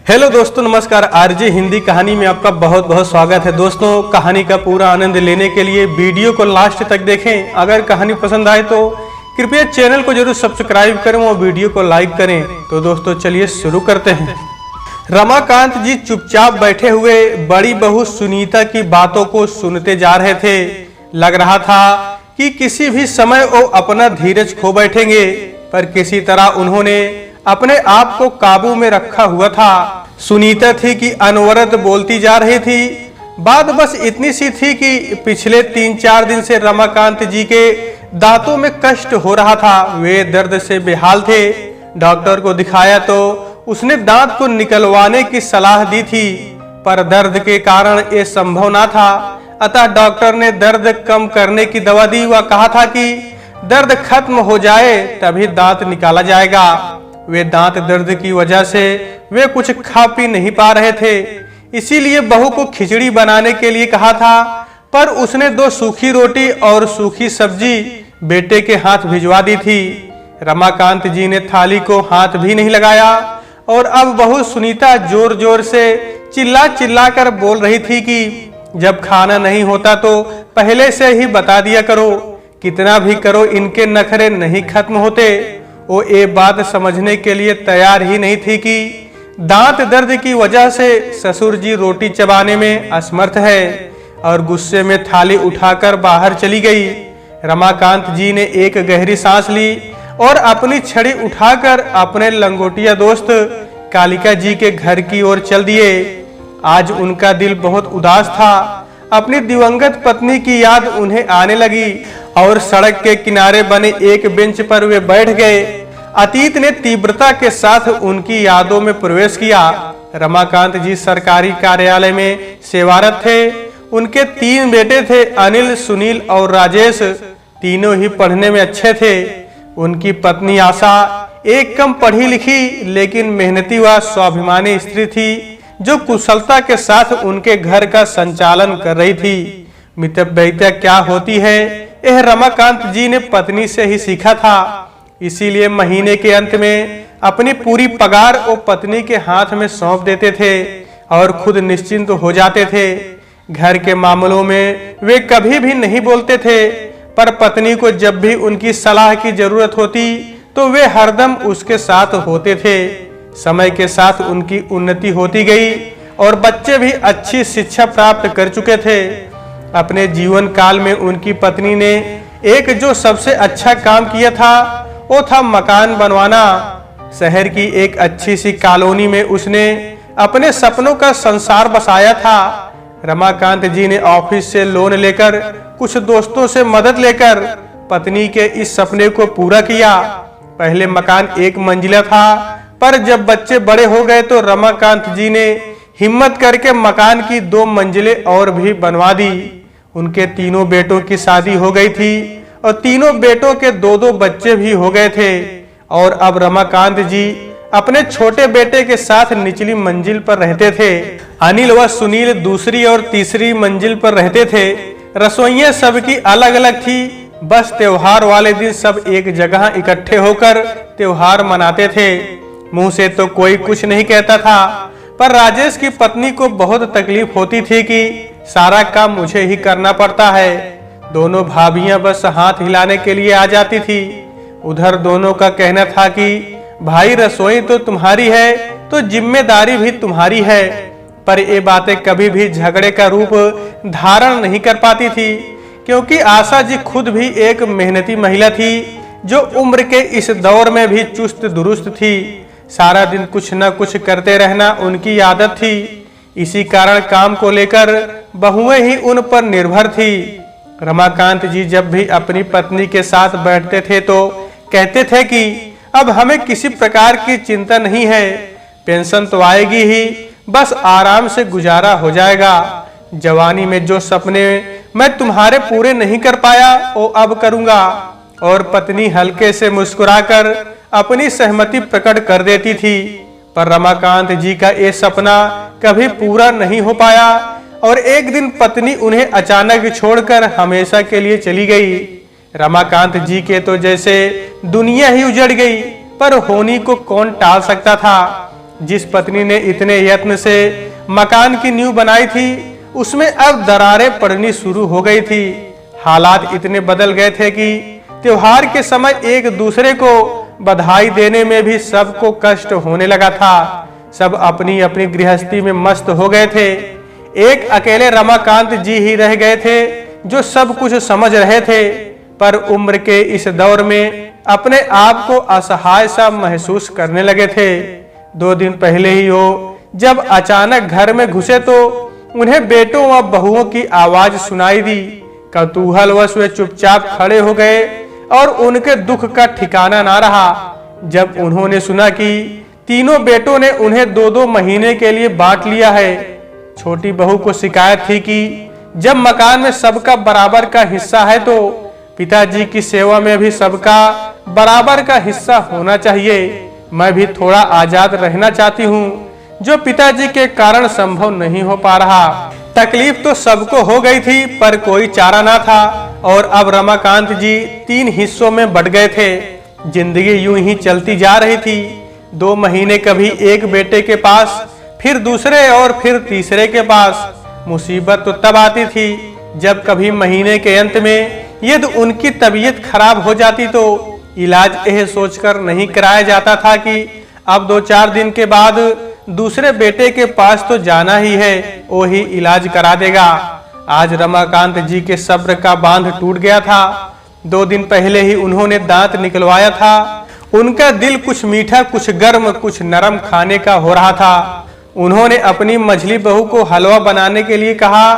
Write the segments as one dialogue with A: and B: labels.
A: Hello दोस्तों, नमस्कार। RJ Hindi कहानी में आपका बहुत बहुत स्वागत है। दोस्तों, कहानी का पूरा आनंद लेने के लिए वीडियो को लास्ट तक देखें। अगर कहानी पसंद आए तो कृपया चैनल को जरूर सब्सक्राइब करें और वीडियो को लाइक करें। तो दोस्तों चलिए शुरू करते हैं। रमाकांत जी चुपचाप बैठे हुए बड़ी बहू सुनीता की बातों को सुनते जा रहे थे। लग रहा था कि किसी भी समय वो अपना धीरज खो बैठेंगे, पर किसी तरह उन्होंने अपने आप को काबू में रखा हुआ था। सुनीता थी कि अनवरत बोलती जा रही थी। बात बस इतनी सी थी कि पिछले 3-4 दिन से रमाकांत जी के दांतों में कष्ट हो रहा था। वे दर्द से बेहाल थे। डॉक्टर को दिखाया तो उसने दांत को निकलवाने की सलाह दी थी, पर दर्द के कारण ये संभव ना था। अतः डॉक्टर ने दर्द कम करने की दवा दी व कहा था कि दर्द खत्म हो जाए तभी दांत निकाला जाएगा। वे दांत दर्द की वजह से वे कुछ खा पी नहीं पा रहे थे, इसीलिए बहू को खिचड़ी बनाने के लिए कहा था, पर उसने 2 सूखी रोटी और सूखी सब्जी बेटे के हाथ भिजवा दी थी। रमाकांत जी ने थाली को हाथ भी नहीं लगाया और अब बहू सुनीता जोर जोर से चिल्ला चिल्ला कर बोल रही थी कि जब खाना नहीं होता तो पहले से ही बता दिया करो। कितना भी करो इनके नखरे नहीं खत्म होते। वो ये बात समझने के लिए तैयार ही नहीं थी कि दांत दर्द की वजह से ससुर जी रोटी चबाने में असमर्थ है, और गुस्से में थाली उठाकर बाहर चली गई। रमाकांत जी ने एक गहरी सांस ली और अपनी छड़ी उठाकर अपने लंगोटिया दोस्त कालिका जी के घर की ओर चल दिए। आज उनका दिल बहुत उदास था। अपनी दिवंगत पत्नी की याद उन्हें आने लगी और सड़क के किनारे बने एक बेंच पर वे बैठ गए। अतीत ने तीव्रता के साथ उनकी यादों में प्रवेश किया। रमाकांत जी सरकारी कार्यालय में सेवारत थे। उनके 3 बेटे थे, अनिल, सुनील और राजेश। तीनों ही पढ़ने में अच्छे थे। उनकी पत्नी आशा एक कम पढ़ी लिखी लेकिन मेहनती व स्वाभिमानी स्त्री थी, जो कुशलता के साथ उनके घर का संचालन कर रही थी। मितव्ययिता क्या होती है यह रमाकांत जी ने पत्नी से ही सीखा था। इसीलिए महीने के अंत में अपनी पूरी पगार वो पत्नी के हाथ में सौंप देते थे और खुद निश्चिंत हो जाते थे। घर के मामलों में वे कभी भी नहीं बोलते थे, पर पत्नी को जब भी उनकी सलाह की जरूरत होती तो वे हरदम उसके साथ होते थे। समय के साथ उनकी उन्नति होती गई और बच्चे भी अच्छी शिक्षा प्राप्त कर चुके थे। अपने जीवन काल में उनकी पत्नी ने एक जो सबसे अच्छा काम किया था वो था मकान बनवाना। शहर की एक अच्छी सी कॉलोनी में उसने अपने सपनों का संसार बसाया था। रमाकांत जी ने ऑफिस से लोन लेकर कुछ दोस्तों से मदद लेकर पत्नी के इस सपने को पूरा किया। पहले मकान 1 मंजिला था, पर जब बच्चे बड़े हो गए तो रमाकांत जी ने हिम्मत करके मकान की 2 मंजिलें और भी बनवा दी। उनके 3 बेटों की शादी हो गई थी और 3 बेटों के 2-2 बच्चे भी हो गए थे। और अब रमाकांत जी अपने छोटे बेटे के साथ निचली मंजिल पर रहते थे। अनिल व सुनील दूसरी और तीसरी मंजिल पर रहते थे। रसोइयां सबकी अलग अलग थी। बस त्योहार वाले दिन सब एक जगह इकट्ठे होकर त्योहार मनाते थे। मुंह से तो कोई कुछ नहीं कहता था, पर राजेश की पत्नी को बहुत तकलीफ होती थी कि सारा काम मुझे ही करना पड़ता है। दोनों भाभियां बस हाथ हिलाने के लिए आ जाती थी। उधर दोनों का कहना था कि भाई रसोई तो तुम्हारी है तो जिम्मेदारी भी तुम्हारी है, पर ये बातें कभी भी झगड़े का रूप धारण नहीं कर पाती थी, क्योंकि आशा जी खुद भी एक मेहनती महिला थी, जो उम्र के इस दौर में भी चुस्त दुरुस्त थी। सारा दिन कुछ न कुछ करते रहना उनकी आदत थी। इसी कारण काम को लेकर बहुएं ही उन पर निर्भर थी। रमाकांत जी जब भी अपनी पत्नी के साथ बैठते थे तो कहते थे कि अब हमें किसी प्रकार की चिंता नहीं है, पेंशन तो आएगी ही, बस आराम से गुजारा हो जाएगा। जवानी में जो सपने मैं तुम्हारे पूरे नहीं कर पाया वो अब करूंगा। और पत्नी हल्के से मुस्कुराकर अपनी सहमति प्रकट कर देती थी, पर रमाकांत जी का ये सपना कभी पूरा नहीं हो पाया और एक दिन पत्नी उन्हें अचानक छोड़कर हमेशा के लिए चली गई। रमाकांत जी के तो जैसे दुनिया ही उजड़ गई, पर होनी को कौन टाल सकता था। जिस पत्नी ने इतने यत्न से मकान की नींव बनाई थी, उसमें अब दरारें पड़नी शुरू हो गई थी। हालात इतने बदल गए थे कि त्योहार के समय एक दूसरे को बधाई देने में भी सबको कष्ट होने लगा था। सब अपनी अपनी गृहस्थी में मस्त हो गए थे। एक अकेले रमाकांत जी ही रह गए थे जो सब कुछ समझ रहे थे, पर उम्र के इस दौर में अपने आप को असहाय सा महसूस करने लगे थे। 2 दिन पहले ही वो जब अचानक घर में घुसे तो उन्हें बेटों व बहुओं की आवाज सुनाई दी। कौतूहलवश वे चुपचाप खड़े हो गए और उनके दुख का ठिकाना ना रहा जब उन्होंने सुना कि तीनों बेटों ने उन्हें 2-2 महीने के लिए बांट लिया है। छोटी बहू को शिकायत थी कि जब मकान में सबका बराबर का हिस्सा है तो पिताजी की सेवा में भी सबका बराबर का हिस्सा होना चाहिए। मैं भी थोड़ा आजाद रहना चाहती हूँ, जो पिताजी के कारण संभव नहीं हो पा रहा। तकलीफ तो सबको हो गई थी, पर कोई चारा ना था और अब रमाकांत जी 3 हिस्सों में बट गए थे। जिंदगी यूं ही चलती जा रही थी। 2 महीने कभी एक बेटे के पास, फिर दूसरे और फिर तीसरे के पास। मुसीबत तो तब आती थी जब कभी महीने के अंत में यदि उनकी तबीयत खराब हो जाती तो इलाज यह सोचकर नहीं कराया जाता था कि अब 2-4 दिन के बाद दूसरे बेटे के पास तो जाना ही है, वो ही इलाज करा देगा। आज रमाकांत जी के सब्र का बांध टूट गया था। 2 दिन पहले ही उन्होंने दांत निकलवाया था। उनका दिल कुछ मीठा, कुछ गर्म, कुछ नरम खाने का हो रहा था। उन्होंने अपनी मझली बहू को हलवा बनाने के लिए कहा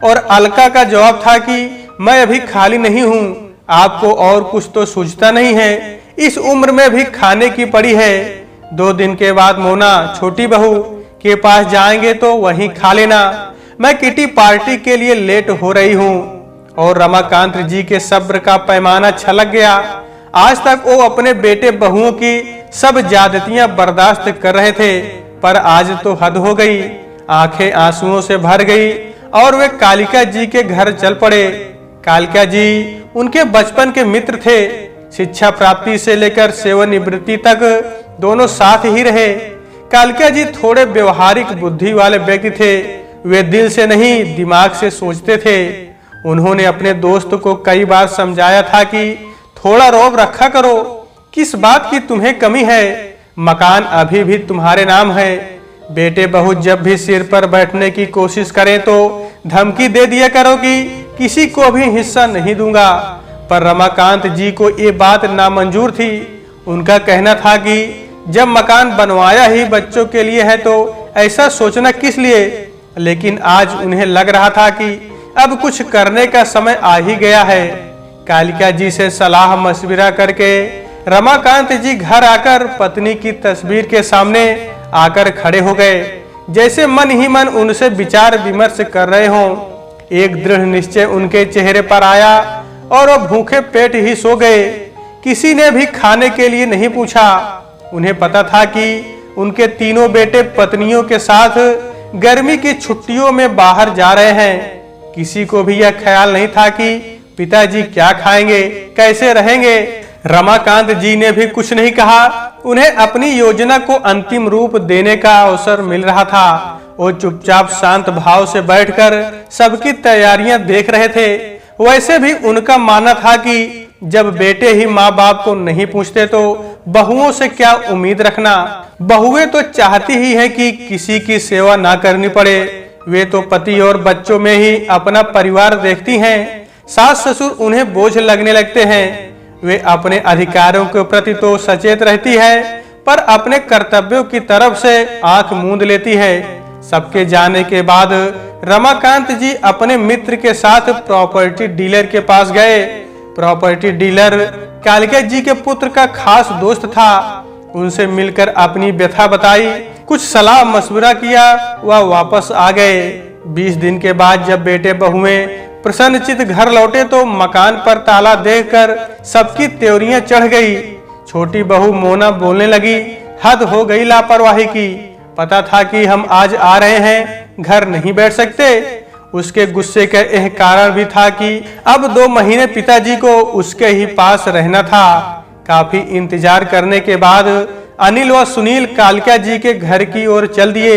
A: और अलका का जवाब था कि मैं अभी खाली नहीं हूँ, आपको और कुछ तो सूझता नहीं है, इस उम्र में भी खाने की पड़ी है। 2 दिन के बाद मोना छोटी बहू के पास जाएंगे तो वहीं खा लेना, मैं किटी पार्टी के लिए लेट हो रही हूँ। और रमाकांत जी के सब्र का पैमाना छलक गया। आज तक वो अपने बेटे बहुओं की सब ज्यादतियां बर्दाश्त कर रहे थे, पर आज तो हद हो गई। आंखें आंसुओं से भर गई और वे कालिका जी के घर चल पड़े। कालिका जी उनके बचपन के मित्र थे। शिक्षा प्राप्ति से लेकर सेवानिवृत्ति तक दोनों साथ ही रहे। कालिका जी थोड़े व्यवहारिक बुद्धि वाले व्यक्ति थे। वे दिल से नहीं दिमाग से सोचते थे। उन्होंने अपने दोस्त को कई बार समझाया था कि थोड़ा रौब रखा करो, किस बात की तुम्हें कमी है, मकान अभी भी तुम्हारे नाम है। बेटे बहू जब भी सिर पर बैठने की कोशिश करें तो धमकी दे दिया करो कि किसी को भी हिस्सा नहीं दूंगा। पर रमाकांत जी को ये बात नामंजूर थी। उनका कहना था कि जब मकान बनवाया ही बच्चों के लिए है तो ऐसा सोचना किस लिए। लेकिन आज उन्हें लग रहा था कि अब कुछ करने का समय आ ही गया है। कालिका जी से सलाह मशविरा करके रमाकांत जी घर आकर पत्नी की तस्वीर के सामने आकर खड़े हो गए, जैसे मन ही मन उनसे विचार विमर्श कर रहे हों। एक दृढ़ निश्चय उनके चेहरे पर आया और वो भूखे पेट ही सो गए। किसी ने भी खाने के लिए नहीं पूछा। उन्हें पता था कि उनके तीनों बेटे पत्नियों के साथ गर्मी की छुट्टियों में बाहर जा रहे हैं। किसी को भी यह ख्याल नहीं था कि पिताजी क्या खाएंगे, कैसे रहेंगे। रमाकांत जी ने भी कुछ नहीं कहा। उन्हें अपनी योजना को अंतिम रूप देने का अवसर मिल रहा था। वो चुपचाप शांत भाव से बैठकर सबकी तैयारियां देख रहे थे। वैसे भी उनका मानना था कि जब बेटे ही माँ बाप को नहीं पूछते तो बहुओं से क्या उम्मीद रखना। बहुएं तो चाहती ही है कि किसी की सेवा ना करनी पड़े। वे तो पति और बच्चों में ही अपना परिवार देखती हैं। सास ससुर उन्हें बोझ लगने लगते हैं। वे अपने अधिकारों के प्रति तो सचेत रहती है, पर अपने कर्तव्यों की तरफ से आंख मूंद लेती है। सबके जाने के बाद रमाकांत जी अपने मित्र के साथ प्रॉपर्टी डीलर के पास गए। प्रॉपर्टी डीलर कालिका जी के पुत्र का खास दोस्त था। उनसे मिलकर अपनी व्यथा बताई, कुछ सलाह मशवरा किया, वह वापस आ गए। 20 दिन के बाद जब बेटे बहुएं प्रसन्नचित घर लौटे तो मकान पर ताला देखकर सबकी त्योरियां चढ़ गई। छोटी बहू मोना बोलने लगी, हद हो गई लापरवाही की। पता था कि हम आज आ रहे हैं, घर नहीं बैठ सकते। उसके गुस्से का यह कारण भी था कि अब 2 महीने पिताजी को उसके ही पास रहना था। काफी इंतजार करने के बाद अनिल व सुनील कालिका जी के घर की ओर चल दिए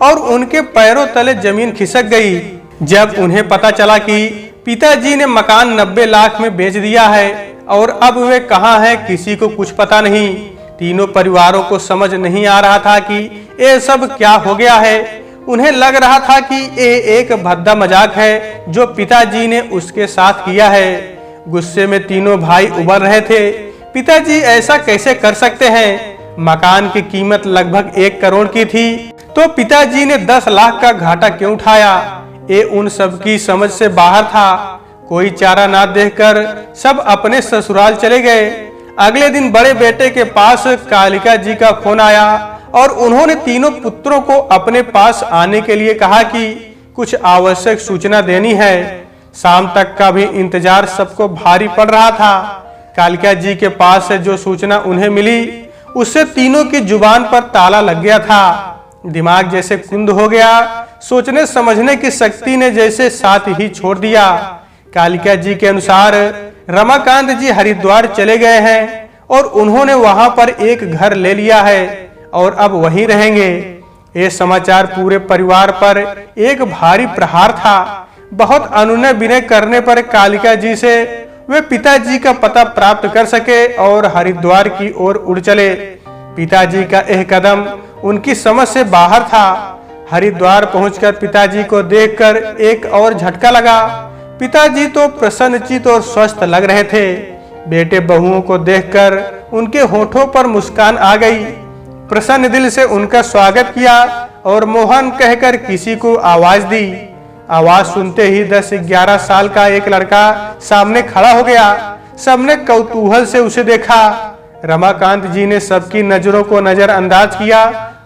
A: और उनके पैरों तले जमीन खिसक गई जब उन्हें पता चला कि पिताजी ने मकान 90 लाख में बेच दिया है और अब वे कहाँ हैं किसी को कुछ पता नहीं। तीनों परिवारों को समझ नहीं आ रहा था कि ये सब क्या हो गया है। उन्हें लग रहा था कि ये एक भद्दा मजाक है जो पिताजी ने उसके साथ किया है। गुस्से में तीनों भाई उबल रहे थे। पिताजी ऐसा कैसे कर सकते हैं? मकान की कीमत लगभग 1 करोड़ की थी तो पिताजी ने 10 लाख का घाटा क्यों उठाया? ये उन सब की समझ से बाहर था। कोई चारा ना देखकर सब अपने ससुराल चले गए। अगले दिन बड़े बेटे के पास कालिका जी का फोन आया और उन्होंने तीनों पुत्रों को अपने पास आने के लिए कहा कि कुछ आवश्यक सूचना देनी है। शाम तक का भी इंतजार सबको भारी पड़ रहा था। कालिका जी के पास से जो सूचना उन्हें मिली उससे तीनों की जुबान पर ताला लग गया था। दिमाग जैसे कुंद हो गया। सोचने समझने की शक्ति ने जैसे साथ ही छोड़ दिया। कालिका जी के अनुसार रमाकांत जी हरिद्वार चले गए हैं और उन्होंने वहां पर एक घर ले लिया है और अब वहीं रहेंगे। ये समाचार पूरे परिवार पर एक भारी प्रहार था। बहुत अनुनय विनय करने पर कालिका जी से वे पिताजी का पता प्राप्त कर सके और हरिद्वार की ओर उड़ चले। पिताजी का यह कदम उनकी समझ से बाहर था। हरिद्वार पहुंचकर पिताजी को देखकर एक और झटका लगा। पिताजी तो प्रसन्नचित और स्वस्थ लग रहे थे। बेटे बहुओं को देखकर उनके होठों पर मुस्कान आ गई। प्रसन्न दिल से उनका स्वागत किया और मोहन कहकर किसी को आवाज दी। आवाज सुनते ही 10-11 साल का एक लड़का सामने खड़ा हो गया। सबने कौतूहल से उसे देखा। रमाकांत जी ने सबकी नजरों को नजरअंदाज किया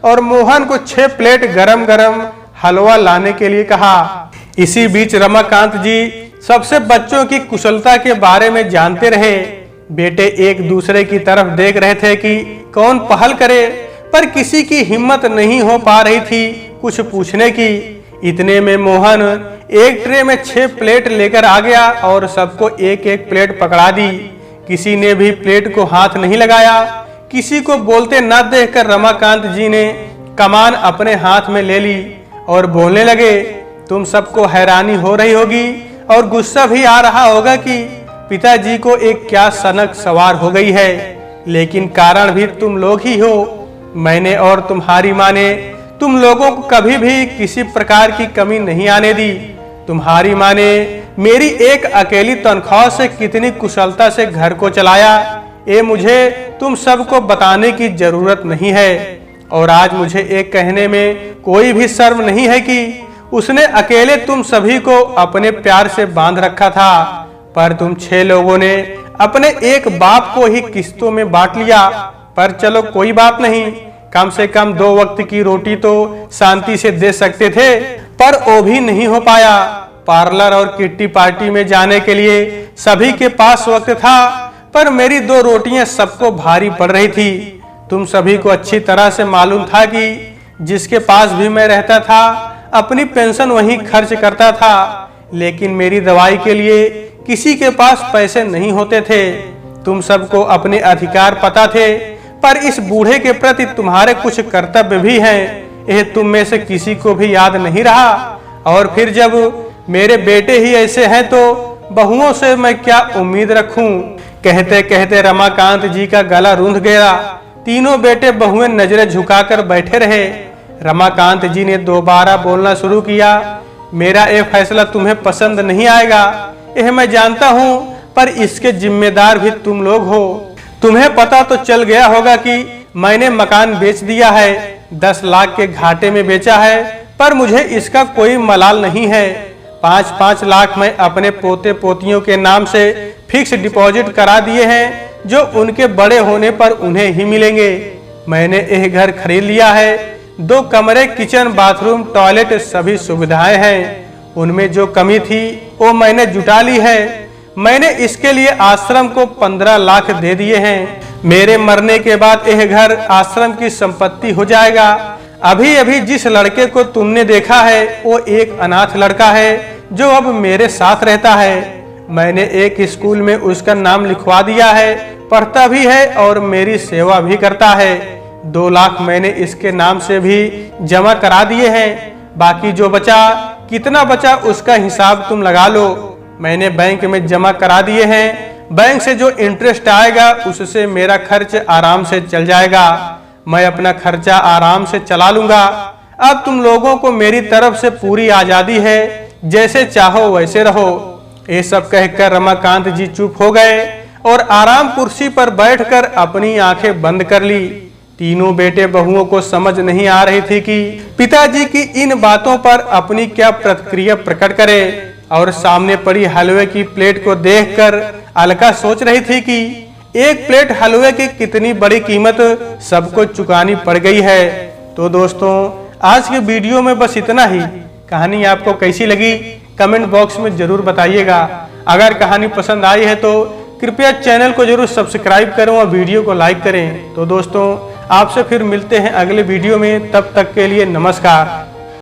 A: और मोहन को 6 प्लेट गरम गरम हलवा लाने के लिए कहा। इसी बीच रमाकांत जी सबसे बच्चों की कुशलता के बारे में जानते रहे। बेटे एक दूसरे की तरफ देख रहे थे कि कौन पहल करे, पर किसी की हिम्मत नहीं हो पा रही थी कुछ पूछने की। इतने में मोहन एक ट्रे में 6 प्लेट लेकर आ गया और सबको एक एक प्लेट पकड़ा दी। किसी ने भी प्लेट को हाथ नहीं लगाया। किसी को बोलते न देखकर रमाकांत जी ने कमान अपने हाथ में ले ली और बोलने लगे, तुम सबको हैरानी हो रही होगी और गुस्सा भी आ रहा होगा कि पिताजी को एक क्या सनक सवार हो गई है, लेकिन कारण भी तुम लोग ही हो। मैंने और तुम्हारी माँ ने तुम लोगों को कभी भी किसी प्रकार की कमी नहीं आने दी। तुम्हारी माँ ने मेरी एक अकेली तनख्वाह से कितनी कुशलता से घर को चलाया, ये मुझे तुम सबको बताने की जरूरत नहीं है। और आज मुझे एक कहने में कोई भी शर्म नहीं है कि उसने अकेले तुम सभी को अपने प्यार से बांध रखा था, पर तुम 6 लोगों ने अपने एक बाप को ही किस्तों में बांट लिया। पर चलो कोई बात नहीं, कम से कम 2 वक्त की रोटी तो शांति से दे सकते थे, पर वो भी नहीं हो पाया। पार्लर और किट्टी पार्टी में जाने के लिए सभी के पास वक्त था, पर मेरी 2 रोटियां सबको भारी पड़ रही थी। तुम सभी को अच्छी तरह से मालूम था कि जिसके पास भी मैं रहता था अपनी पेंशन वहीं खर्च करता था, लेकिन मेरी दवाई के लिए किसी के पास पैसे नहीं होते थे। तुम सबको अपने अधिकार पता थे, पर इस बूढ़े के प्रति तुम्हारे कुछ कर्तव्य भी हैं, यह तुम में से किसी को भी याद नहीं रहा। और फिर जब मेरे बेटे ही ऐसे हैं तो बहुओं से मैं क्या उम्मीद रखूं? कहते कहते रमाकांत जी का गला रूंध गया। तीनों बेटे बहुएं नजरें झुकाकर बैठे रहे। रमाकांत जी ने दोबारा बोलना शुरू किया, मेरा ये फैसला तुम्हें पसंद नहीं आएगा, यह मैं जानता हूँ, पर इसके जिम्मेदार भी तुम लोग हो। तुम्हें पता तो चल गया होगा कि मैंने मकान बेच दिया है, 10 लाख के घाटे में बेचा है, पर मुझे इसका कोई मलाल नहीं है। 5-5 लाख मैं अपने पोते पोतियों के नाम से फिक्स डिपॉजिट करा दिए हैं, जो उनके बड़े होने पर उन्हें ही मिलेंगे। मैंने यह घर खरीद लिया है, 2 कमरे, किचन, बाथरूम, टॉयलेट, सभी सुविधाएं हैं। उनमें जो कमी थी वो मैंने जुटा ली है। मैंने इसके लिए आश्रम को 15 लाख दे दिए हैं। मेरे मरने के बाद यह घर आश्रम की संपत्ति हो जाएगा। अभी अभी जिस लड़के को तुमने देखा है वो एक अनाथ लड़का है जो अब मेरे साथ रहता है। मैंने एक स्कूल में उसका नाम लिखवा दिया है, पढ़ता भी है और मेरी सेवा भी करता है। 2 लाख मैंने इसके नाम से भी जमा करा दिए हैं। बाकी जो बचा, कितना बचा उसका हिसाब तुम लगा लो। मैंने बैंक में जमा करा दिए हैं। बैंक से जो इंटरेस्ट आएगा उससे मेरा खर्च आराम से चल जाएगा। मैं अपना खर्चा आराम से चला लूंगा। अब तुम लोगों को मेरी तरफ से पूरी आजादी है, जैसे चाहो वैसे रहो। ये सब कहकर रमाकांत जी चुप हो गए और आराम कुर्सी पर बैठकर अपनी आंखें बंद कर ली। तीनों बेटे बहुओं को समझ नहीं आ रही थी कि पिताजी की इन बातों पर अपनी क्या प्रतिक्रिया प्रकट करे। और सामने पड़ी हलवे की प्लेट को देखकर अलका सोच रही थी कि एक प्लेट हलवे की कितनी बड़ी कीमत सबको चुकानी पड़ गई है। तो दोस्तों, आज के वीडियो में बस इतना ही। कहानी आपको कैसी लगी कमेंट बॉक्स में जरूर बताइएगा। अगर कहानी पसंद आई है तो कृपया चैनल को जरूर सब्सक्राइब करें और वीडियो को लाइक करें। तो दोस्तों, आपसे फिर मिलते हैं अगले वीडियो में। तब तक के लिए नमस्कार।